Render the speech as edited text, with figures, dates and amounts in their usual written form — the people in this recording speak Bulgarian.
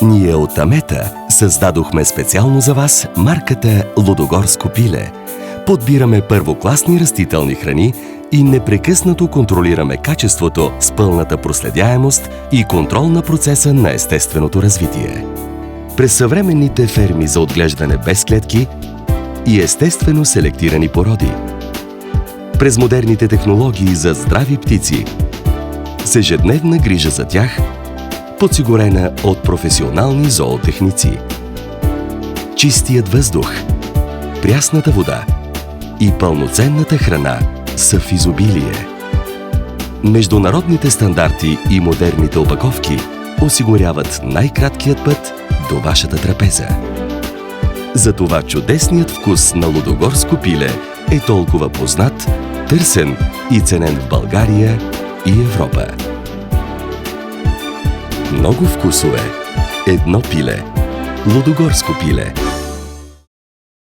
Ние от Амета създадохме специално за вас марката Лудогорско пиле. Подбираме първокласни растителни храни и непрекъснато контролираме качеството с пълната проследяемост и контрол на процеса на естественото развитие. През съвременните ферми за отглеждане без клетки и естествено селектирани породи. През модерните технологии за здрави птици, с ежедневна грижа за тях, подсигурена от професионални зоотехници. Чистият въздух, прясната вода и пълноценната храна са в изобилие. Международните стандарти и модерните опаковки осигуряват най-краткият път до вашата трапеза. Затова чудесният вкус на лудогорско пиле е толкова познат, търсен и ценен в България и Европа. Много вкусове. Едно пиле. Лудогорско пиле.